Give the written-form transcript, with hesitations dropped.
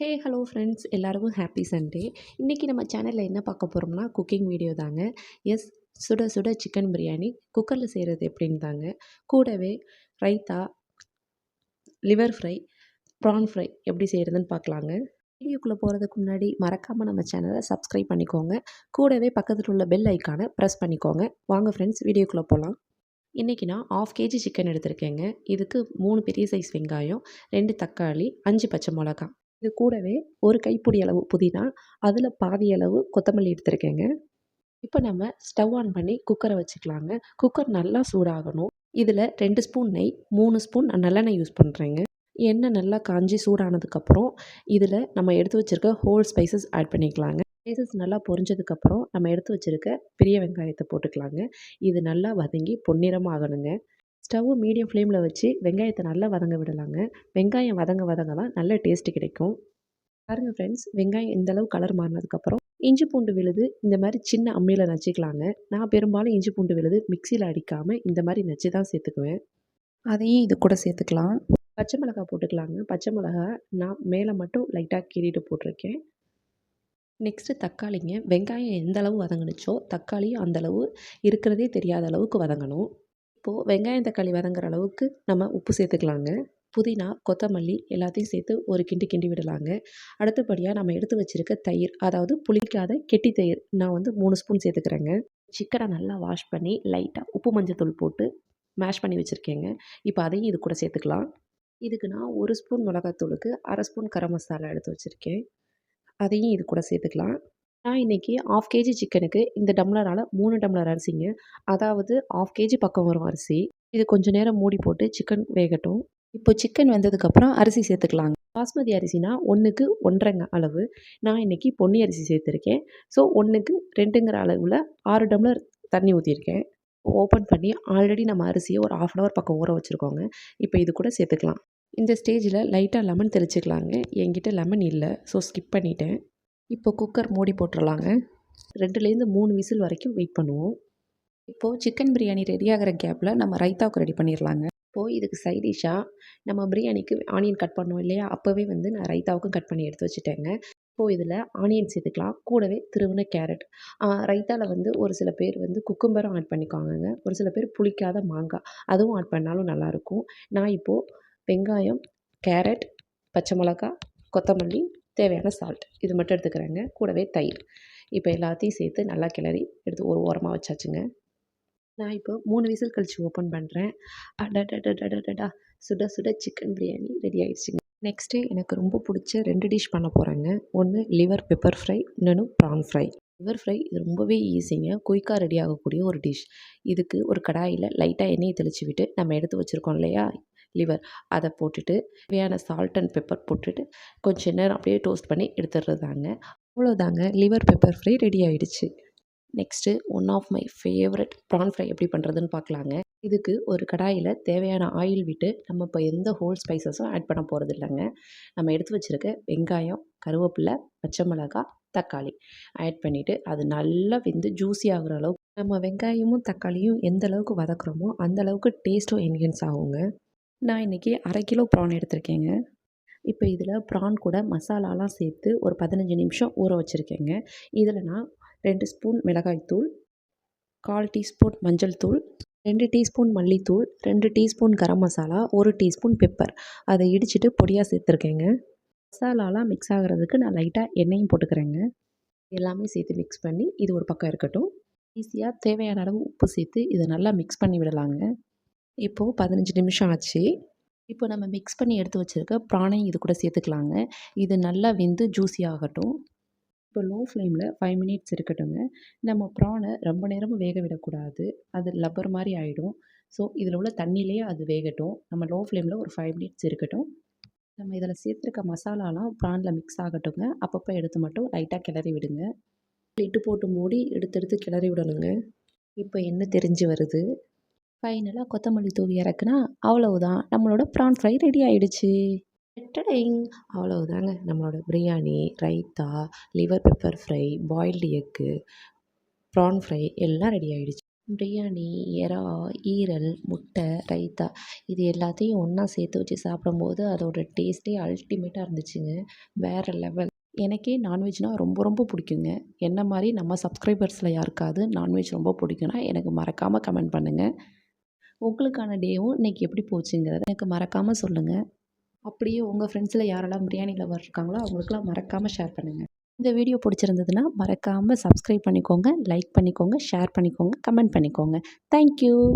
Hello friends எல்லாருக்கும் happy Sunday. இன்றைக்கி நம்ம சேனலில் என்ன பார்க்க போகிறோம்னா குக்கிங் வீடியோ தாங்க. எஸ், சுட சுட சிக்கன் பிரியாணி குக்கரில் செய்கிறது எப்படின்னு தாங்க. கூடவே raita, liver fry, PRAN fry எப்படி செய்கிறதுன்னு பார்க்கலாங்க. வீடியோக்குள்ளே போகிறதுக்கு முன்னாடி மறக்காமல் நம்ம சேனலை சப்ஸ்கிரைப் பண்ணிக்கோங்க. கூடவே பக்கத்தில் உள்ள பெல் ஐக்கானை ப்ரெஸ் பண்ணிக்கோங்க. வாங்க ஃப்ரெண்ட்ஸ், வீடியோக்குள்ளே போகலாம். இன்றைக்கி நான் 1/2 kg சிக்கன் எடுத்திருக்கேங்க. இதுக்கு 3 பெரிய சைஸ் வெங்காயம், 2 தக்காளி, 5 பச்சை மிளகா. இது கூடவே ஒரு கைப்பிடி அளவு புதினா, அதில் பாதி அளவு கொத்தமல்லி எடுத்திருக்கேங்க. இப்போ நம்ம ஸ்டவ் ஆன் பண்ணி குக்கரை வச்சுக்கலாங்க. குக்கர் நல்லா சூடாகணும். இதில் 2 ஸ்பூன் நெய், 3 ஸ்பூன் நல்லெண்ணெய் யூஸ் பண்ணுறேங்க. எண்ணெய் நல்லா காஞ்சி சூடானதுக்கப்புறம் இதில் நம்ம எடுத்து வச்சுருக்க ஹோல் ஸ்பைசஸ் ஆட் பண்ணிக்கலாங்க. ஸ்பைசஸ் நல்லா பொரிஞ்சதுக்கப்புறம் நம்ம எடுத்து வச்சுருக்க பெரிய வெங்காயத்தை போட்டுக்கலாங்க. இது நல்லா வதங்கி பொன்னிறமாக ஆகணுங்க. ஸ்டவ் மீடியம் ஃப்ளேமில் வச்சு வெங்காயத்தை நல்லா வதங்க விடலாங்க. வெங்காயம் வதங்க வதங்க தான் நல்ல டேஸ்ட்டு கிடைக்கும். பாருங்கள் ஃப்ரெண்ட்ஸ், வெங்காயம் இந்தளவு கலர் மாறினதுக்கப்புறம் இஞ்சி பூண்டு விழுது இந்த மாதிரி சின்ன அம்மியில் நச்சுக்கலாங்க. நான் பெரும்பாலும் இஞ்சி பூண்டு விழுது மிக்சியில் அடிக்காமல் இந்த மாதிரி நச்சு தான் சேர்த்துக்குவேன். அதையும் இது கூட சேர்த்துக்கலாம். பச்சை மிளகா போட்டுக்கலாங்க. பச்சை மிளகா நான் மேலே மட்டும் லைட்டாக கீறிட்டு போட்டிருக்கேன். நெக்ஸ்ட்டு தக்காளிங்க. வெங்காயம் எந்த அளவு வதங்குனுச்சோ தக்காளியும் அந்தளவு இருக்கிறதே தெரியாத அளவுக்கு வதங்கணும். இப்போது வெங்காயம் தக்காளி வதங்குற அளவுக்கு நம்ம உப்பு சேர்த்துக்கலாங்க. புதினா, கொத்தமல்லி எல்லாத்தையும் சேர்த்து ஒரு கிண்டி கிண்டி விடலாங்க. அடுத்தபடியாக நம்ம எடுத்து வச்சுருக்க தயிர், அதாவது புளிக்காத கெட்டி தயிர், நான் 3 ஸ்பூன் சேர்த்துக்கிறேங்க. சிக்கனை நல்லா வாஷ் பண்ணி லைட்டாக உப்பு மஞ்சத்தூள் போட்டு மேஷ் பண்ணி வச்சுருக்கேங்க. இப்போ அதையும் இது கூட சேர்த்துக்கலாம். இதுக்கு நான் 1 ஸ்பூன் மிளகாத்தூளுக்கு 1/2 ஸ்பூன் கரம் மசாலா எடுத்து வச்சுருக்கேன். அதையும் இது கூட சேர்த்துக்கலாம். நான் இன்றைக்கி 1/2 kg சிக்கனுக்கு இந்த டம்ளரால் 3 டம்ளர் அரிசிங்க. அதாவது 1/2 kg பக்கம் வரும் அரிசி. இது கொஞ்சம் நேரம் மூடி போட்டு சிக்கன் வேகட்டும். இப்போ சிக்கன் வெந்ததுக்கப்புறம் அரிசி சேர்த்துக்கலாங்க. பாஸ்மதி அரிசினா 1க்கு 1.5 அளவு. நான் இன்றைக்கி பொன்னி அரிசி சேர்த்துருக்கேன். ஸோ 1க்கு 2ங்கிற அளவில் 6 டம்ளர் தண்ணி ஊற்றிருக்கேன். ஓப்பன் பண்ணி ஆல்ரெடி நம்ம அரிசியை ஒரு 1/2 hour பக்கம் ஊற வச்சுருக்கோங்க. இப்போ இது கூட சேர்த்துக்கலாம். இந்த ஸ்டேஜில் லைட்டாக லெமன் தெளிச்சிக்கலாங்க. என்கிட்ட லெமன் இல்லை, ஸோ ஸ்கிப் பண்ணிட்டேன். இப்போ குக்கர் மூடி போட்டுடலாங்க. 2லேருந்து 3 விசில் வரைக்கும் வெயிட் பண்ணுவோம். இப்போது சிக்கன் பிரியாணி ரெடி ஆகிற கேப்பில் நம்ம ரைத்தாவுக்கு ரெடி பண்ணிடலாங்க. இப்போது இதுக்கு சைட் டிஷ்ஷாக நம்ம பிரியாணிக்கு ஆனியன் கட் பண்ணோம் இல்லையா, அப்போவே நான் ரைத்தாவுக்கும் கட் பண்ணி எடுத்து வச்சுட்டேங்க. இப்போது இதில் ஆனியன் சேர்த்துக்கலாம். கூடவே திருவின கேரட். ரைத்தாவில் ஒரு சில பேர் குக்கும்பரும் ஆட் பண்ணிக்குவாங்கங்க. ஒரு சில பேர் புளிக்காத மாங்காய் அதுவும் ஆட் பண்ணாலும் நல்லாயிருக்கும். நான் இப்போது வெங்காயம், கேரட், பச்சை மிளகா, கொத்தமல்லி, தேவையான சால்ட் இது மட்டும் எடுத்துக்கிறேங்க. கூடவே தயிர். இப்போ எல்லாத்தையும் சேர்த்து நல்லா கிளறி எடுத்து ஒரு ஓரமாக வச்சாச்சுங்க. நான் இப்போ 3 விசில் கழித்து ஓப்பன் பண்ணுறேன். அடடடடடடா, சுட சுட சிக்கன் பிரியாணி ரெடி ஆகிடுச்சிங்க. நெக்ஸ்ட்டு எனக்கு ரொம்ப பிடிச்ச 2 டிஷ் பண்ண போகிறேங்க. ஒன்று லிவர் பெப்பர் ஃப்ரை, இன்னொன்று ப்ரான் ஃப்ரை. லிவர் ஃப்ரை இது ரொம்பவே ஈஸிங்க. குயிக்காக ரெடி ஆகக்கூடிய ஒரு டிஷ். இதுக்கு ஒரு கடாயில் லைட்டாக எண்ணெயை தெளித்து விட்டு நம்ம எடுத்து வச்சுருக்கோம் இல்லையா லிவர், அதை போட்டுட்டு தேவையான சால்ட் அண்ட் பெப்பர் போட்டுட்டு கொஞ்சம் நேரம் அப்படியே டோஸ்ட் பண்ணி எடுத்துடுறதாங்க. அவ்வளோதாங்க, லிவர் பெப்பர் ஃப்ரை ரெடி ஆகிடுச்சு. Next one of my favourite prawn fry எப்படி பண்ணுறதுன்னு பார்க்கலாங்க. இதுக்கு ஒரு கடாயில் தேவையான ஆயில் விட்டு நம்ம இப்போ எந்த ஹோல் ஸ்பைசஸும் ஆட் பண்ண போகிறது இல்லைங்க. நம்ம எடுத்து வச்சுருக்க வெங்காயம், கருவேப்பிலை, பச்சை மிளகாய், தக்காளி ஆட் பண்ணிவிட்டு அது நல்லா வெந்து ஜூஸி ஆகிற அளவுக்கு நம்ம வெங்காயமும் தக்காளியும் எந்த அளவுக்கு வதக்குறோமோ அந்த அளவுக்கு டேஸ்ட்டும் என்ஹான்ஸ் ஆகுங்க. நான் இன்றைக்கி 1/2 கிலோ ப்ரான் எடுத்திருக்கேங்க. இப்போ இதில் ப்ரான் கூட மசாலாலாம் சேர்த்து ஒரு 15 நிமிஷம் ஊற வச்சுருக்கேங்க. இதில் நான் 2 ஸ்பூன் மிளகாய்த்தூள், 1/4 டீஸ்பூன் மஞ்சள் தூள், 2 டீஸ்பூன் மல்லித்தூள், 2 teaspoon garam masala, 1 teaspoon pepper அதை இடிச்சிட்டு பொடியாக சேர்த்துருக்கேங்க. மசாலாலாம் மிக்ஸ் ஆகிறதுக்கு நான் லைட்டாக எண்ணெயும் போட்டுக்கிறேங்க. எல்லாமே சேர்த்து மிக்ஸ் பண்ணி இது ஒரு பக்கம் இருக்கட்டும். ஈஸியாக தேவையான அளவு உப்பு சேர்த்து இதை நல்லா மிக்ஸ் பண்ணி விடலாங்க. இப்போது 15 நிமிஷம் ஆச்சு. இப்போ நம்ம மிக்ஸ் பண்ணி எடுத்து வச்சுருக்க ப்ரானையும் இது கூட சேர்த்துக்கலாங்க. இது நல்லா வெந்து ஜூஸி ஆகட்டும். இப்போ லோ ஃப்ளேமில் 5 மினிட்ஸ் இருக்கட்டுங்க. நம்ம ப்ரானை ரொம்ப நேரமும் வேக விடக்கூடாது, அது லப்பர் மாதிரி ஆகிடும். ஸோ இதில் உள்ள தண்ணியிலேயே அது வேகட்டும். நம்ம லோ ஃப்ளேமில் ஒரு 5 மினிட்ஸ் இருக்கட்டும். நம்ம இதில் சேர்த்துருக்க மசாலாலாம் ப்ரானில் மிக்ஸ் ஆகட்டுங்க. அப்பப்போ எடுத்து மட்டும் லைட்டாக கிளறி விடுங்க. லிட்டு போட்டு மூடி எடுத்து கிளறி விடணுங்க. இப்போ எண்ணெய் தெரிஞ்சு வருது. ஃபைனலாக கொத்தமல்லி தூவி இறக்குனா அவ்வளவுதான், நம்மளோட ப்ரான் ஃப்ரை ரெடி ஆகிடுச்சு. அவ்வளவுதாங்க, நம்மளோட biryani, raita, liver pepper fry, boiled egg, PRAN fry எல்லாம் ரெடி ஆகிடுச்சு. பிரியாணி, எறா, ஈரல், முட்டை, ரைத்தா இது எல்லாத்தையும் ஒன்றா சேர்த்து வச்சு சாப்பிடும்போது அதோட டேஸ்ட்டே அல்டிமேட்டாக இருந்துச்சுங்க. வேற லெவல். எனக்கே நான்வெஜ்னா ரொம்ப ரொம்ப பிடிக்குங்க. என்ன மாரி நம்ம சப்ஸ்கிரைபர்ஸ்ல யாருக்காவது நான்வெஜ் ரொம்ப பிடிக்கும்னா எனக்கு மறக்காம கமெண்ட் பண்ணுங்க. உங்களுக்கான டேவும் இன்னைக்கு எப்படி போச்சுங்கிறத எனக்கு மறக்காம சொல்லுங்க. அப்படியே உங்க ஃப்ரெண்ட்ஸ்ல யாரெல்லாம் பிரியாணி லவர் இருக்காங்களோ அவங்களுக்கெல்லாம் மறக்காம ஷேர் பண்ணுங்க. இந்த வீடியோ பிடிச்சிருந்ததுன்னா மறக்காம சப்ஸ்கிரைப் பண்ணிக்கோங்க, லைக் பண்ணிக்கோங்க, ஷேர் பண்ணிக்கோங்க, கமெண்ட் பண்ணிக்கோங்க. Thank you.